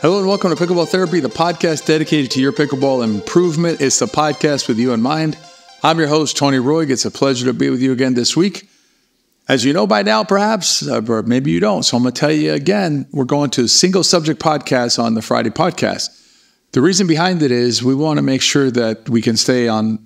Hello and welcome to Pickleball Therapy, the podcast dedicated to your pickleball improvement. It's the podcast with you in mind. I'm your host, Tony Roy. It's a pleasure to be with you again this week. As you know by now, perhaps, or maybe you don't, so I'm going to tell you again, we're going to a single subject podcast on the Friday podcast. The reason behind it is we want to make sure that we can stay on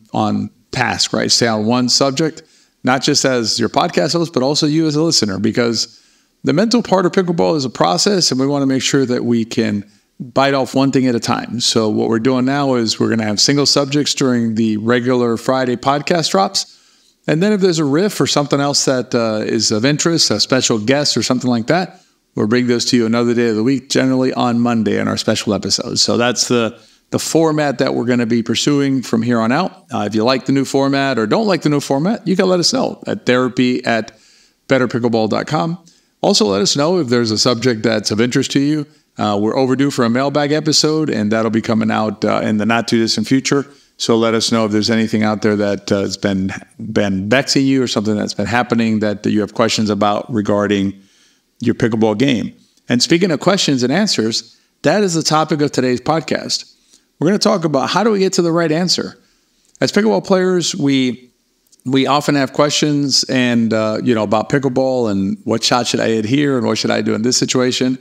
task, right? Stay on one subject, not just as your podcast host, but also you as a listener, because the mental part of pickleball is a process, and we want to make sure that we can bite off one thing at a time. So what we're doing now is we're going to have single subjects during the regular Friday podcast drops. And then if there's a riff or something else that is of interest, a special guest or something like that, we'll bring those to you another day of the week, generally on Monday in our special episodes. So that's the format that we're going to be pursuing from here on out. If you like the new format or don't like the new format, you can let us know at therapy@betterpickleball.com. Also, let us know if there's a subject that's of interest to you. We're overdue for a mailbag episode, and that'll be coming out in the not-too-distant future. So let us know if there's anything out there that has been vexing you or something that's been happening that you have questions about regarding your pickleball game. And speaking of questions and answers, that is the topic of today's podcast. We're going to talk about how do we get to the right answer. As pickleball players, we often have questions and about pickleball and what shot should I hit here and what should I do in this situation.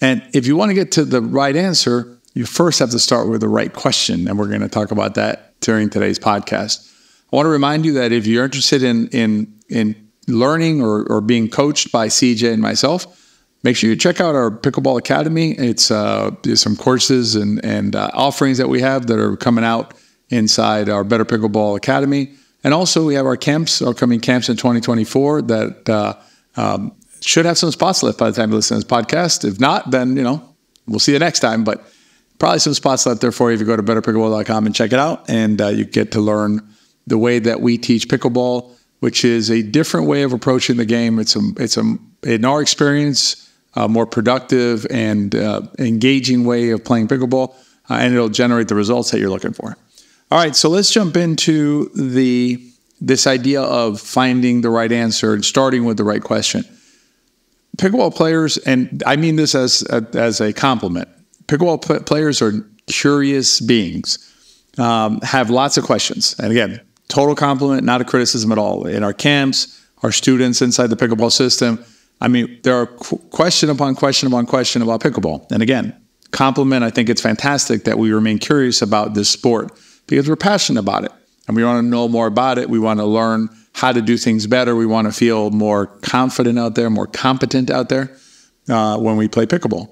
And if you want to get to the right answer, you first have to start with the right question. And we're going to talk about that during today's podcast. I want to remind you that if you're interested in learning or being coached by CJ and myself, make sure you check out our Pickleball Academy. There's some courses and offerings that we have that are coming out inside our Better Pickleball Academy. And also we have our upcoming camps in 2024 that should have some spots left by the time you listen to this podcast. If not, then, we'll see you next time. But probably some spots left there for you if you go to betterpickleball.com and check it out. And you get to learn the way that we teach pickleball, which is a different way of approaching the game. It's in our experience, a more productive and engaging way of playing pickleball, and it'll generate the results that you're looking for. All right, so let's jump into this idea of finding the right answer and starting with the right question. Pickleball players, and I mean this as a compliment, pickleball players are curious beings, have lots of questions. And again, total compliment, not a criticism at all. In our camps, our students inside the pickleball system, there are question upon question upon question about pickleball. And again, compliment, I think it's fantastic that we remain curious about this sport because we're passionate about it. And we want to know more about it. We want to learn how to do things better. We want to feel more confident out there, more competent out there when we play pickleball.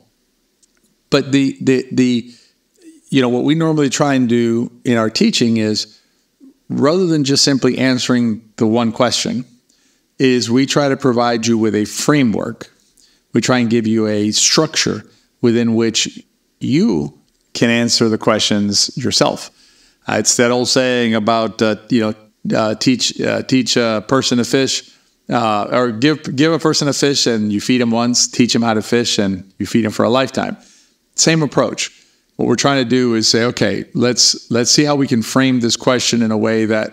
But what we normally try and do in our teaching is, rather than just simply answering the one question, is we try to provide you with a framework. We try and give you a structure within which you can answer the questions yourself. It's that old saying about, teach a person to fish, or give a person a fish and you feed him once, teach him how to fish and you feed him for a lifetime. Same approach. What we're trying to do is say, okay, let's see how we can frame this question in a way or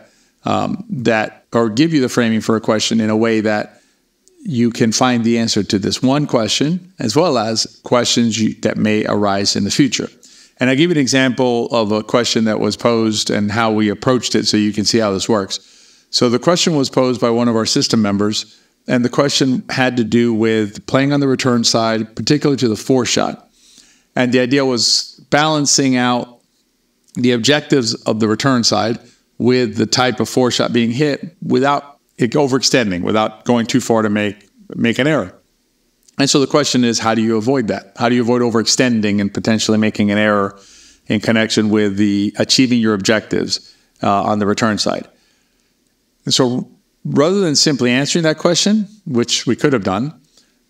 give you the framing for a question in a way that you can find the answer to this one question, as well as questions that may arise in the future. And I'll give you an example of a question that was posed and how we approached it so you can see how this works. So the question was posed by one of our system members, and the question had to do with playing on the return side, particularly to the four-shot. And the idea was balancing out the objectives of the return side with the type of four-shot being hit without it overextending, without going too far to make an error. And so the question is, how do you avoid that? How do you avoid overextending and potentially making an error in connection with achieving your objectives on the return side? And so rather than simply answering that question, which we could have done,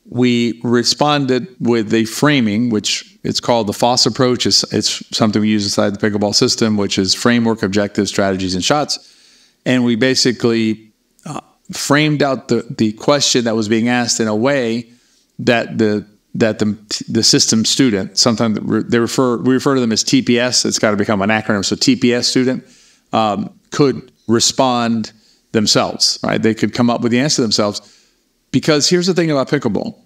we responded with a framing, which it's called the FOSS approach. It's something we use inside the pickleball system, which is framework, objectives, strategies, and shots. And we basically framed out the question that was being asked in a way that the system student, sometimes we refer to them as TPS. It's got to become an acronym. So TPS student could respond themselves, right? They could come up with the answer themselves. Because here's the thing about pickleball.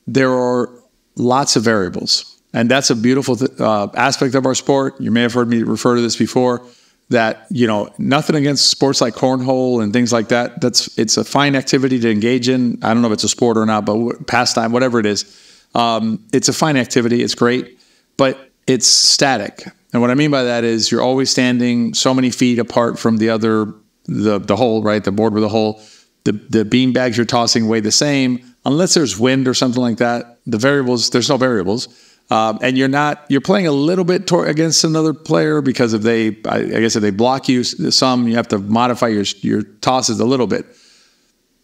There are lots of variables. And that's a beautiful aspect of our sport. You may have heard me refer to this before, that, nothing against sports like cornhole and things like that. It's a fine activity to engage in. I don't know if it's a sport or not, but pastime, whatever it is. It's a fine activity. It's great, but it's static. And what I mean by that is you're always standing so many feet apart from the hole, right? The board with the hole. The bean bags you're tossing weigh the same, unless there's wind or something like that. There's no variables. And you're playing a little bit against another player, because if they block you some, you have to modify your tosses a little bit.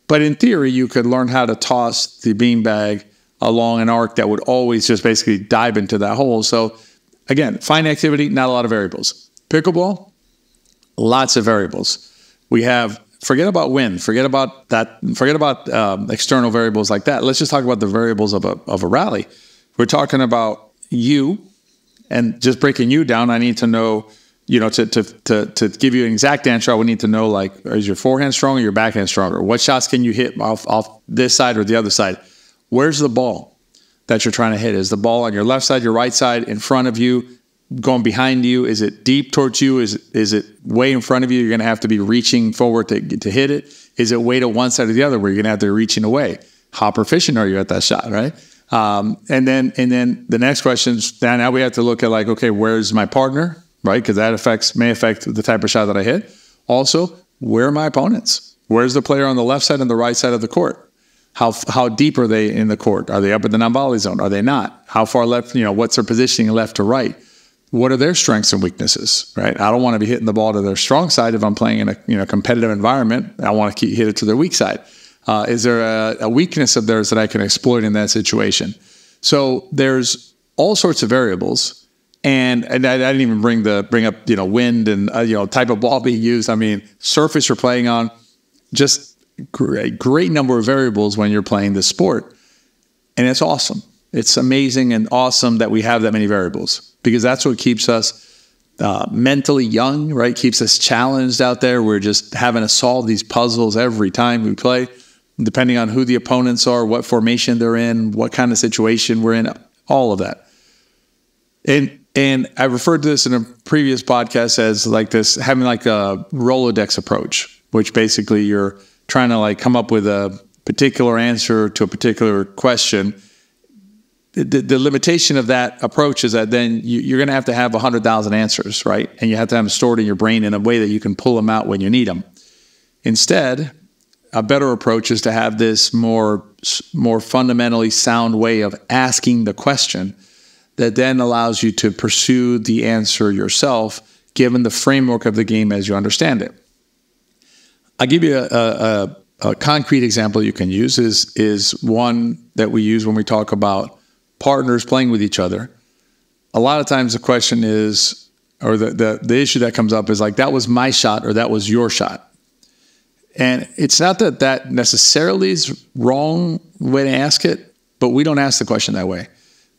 But in theory, you could learn how to toss the beanbag along an arc that would always just basically dive into that hole. So again, fine activity, not a lot of variables. Pickleball, lots of variables. Forget about wind, forget about external variables like that. Let's just talk about the variables of a rally. We're talking about you, and just breaking you down. I need to know, to give you an exact answer, I would need to know, like, is your forehand stronger or your backhand stronger? What shots can you hit off this side or the other side? Where's the ball that you're trying to hit? Is the ball on your left side, your right side, in front of you, going behind you? Is it deep towards you? Is it way in front of you? You're going to have to be reaching forward to hit it. Is it way to one side or the other where you're going to have to be reaching away? How proficient are you at that shot, right? And then the next question is, now we have to look at, like, okay, where's my partner, right? Because that may affect the type of shot that I hit. Also, where are my opponents? Where's the player on the left side and the right side of the court? How deep are they in the court? Are they up in the non-volley zone? Are they not? How far left, what's their positioning left to right? What are their strengths and weaknesses, right? I don't want to be hitting the ball to their strong side if I'm playing in a competitive environment. I want to hit it to their weak side. Is there a weakness of theirs that I can exploit in that situation? So there's all sorts of variables, and I didn't even bring up wind and type of ball being used. I mean, surface you're playing on, just a great number of variables when you're playing this sport, and it's awesome. It's amazing and awesome that we have that many variables, because that's what keeps us mentally young, right? Keeps us challenged out there. We're just having to solve these puzzles every time we play, depending on who the opponents are, what formation they're in, what kind of situation we're in, all of that. And I referred to this in a previous podcast as like this, having like a Rolodex approach, which basically you're trying to like come up with a particular answer to a particular question. The limitation of that approach is that then you're going to have 100,000 answers, right? And you have to have them stored in your brain in a way that you can pull them out when you need them. Instead, a better approach is to have this more fundamentally sound way of asking the question that then allows you to pursue the answer yourself, given the framework of the game as you understand it. I'll give you a concrete example you can use is one that we use when we talk about partners playing with each other. A lot of times the question is, or the issue that comes up is like, that was my shot or that was your shot. And it's not that necessarily is wrong way to ask it, but we don't ask the question that way.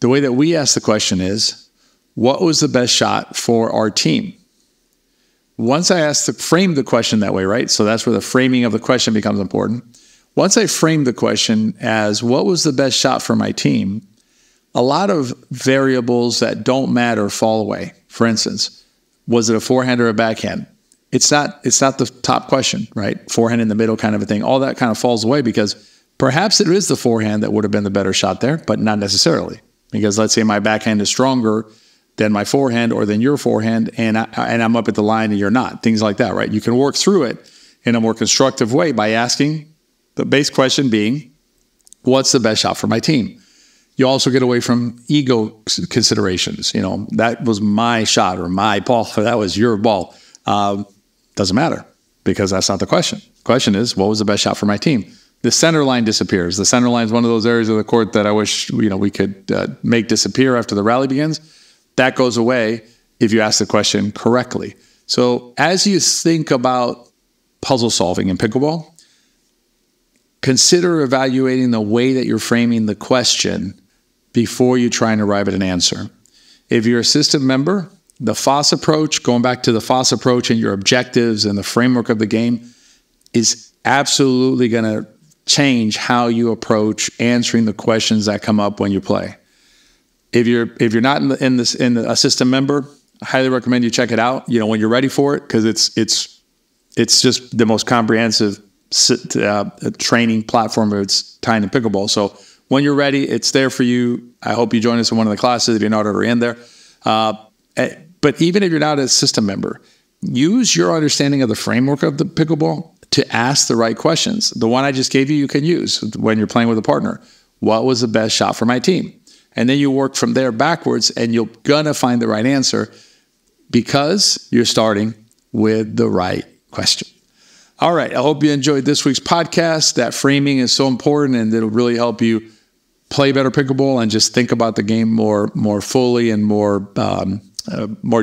The way that we ask the question is, what was the best shot for our team? Once I frame the question that way, right? So that's where the framing of the question becomes important. Once I frame the question as, what was the best shot for my team? A lot of variables that don't matter fall away. For instance, was it a forehand or a backhand? It's not the top question, right? Forehand in the middle kind of a thing. All that kind of falls away because perhaps it is the forehand that would have been the better shot there, but not necessarily. Because let's say my backhand is stronger than my forehand or than your forehand, and I'm up at the line and you're not. Things like that, right? You can work through it in a more constructive way by asking the base question being, what's the best shot for my team? You also get away from ego considerations. That was my shot or my ball, or that was your ball. Doesn't matter because that's not the question. The question is, what was the best shot for my team? The center line disappears. The center line is one of those areas of the court that I wish we could make disappear after the rally begins. That goes away if you ask the question correctly. So as you think about puzzle solving in pickleball, consider evaluating the way that you're framing the question before you try and arrive at an answer. If you're a system member, the FOSS approach, going back to the FOSS approach and your objectives and the framework of the game, is absolutely going to change how you approach answering the questions that come up when you play. If you're not in a system member, I highly recommend you check it out. When you're ready for it, because it's just the most comprehensive training platform of its time in pickleball. So when you're ready, it's there for you. I hope you join us in one of the classes if you're not already in there. But even if you're not a system member, use your understanding of the framework of the pickleball to ask the right questions. The one I just gave you can use when you're playing with a partner. What was the best shot for my team? And then you work from there backwards, and you're going to find the right answer because you're starting with the right question. All right. I hope you enjoyed this week's podcast. That framing is so important, and it'll really help you play better pickleball and just think about the game more fully and more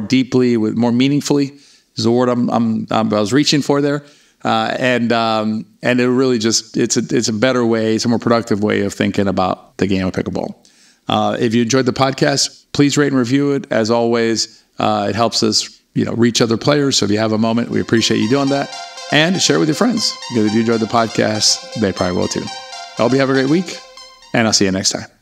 deeply, more meaningfully is the word I was reaching for there. And it really just, it's a better way, it's a more productive way of thinking about the game of pickleball. If you enjoyed the podcast, please rate and review it. As always, it helps us, reach other players. So if you have a moment, we appreciate you doing that, and share it with your friends, because if you enjoyed the podcast, they probably will too. I hope you have a great week, and I'll see you next time.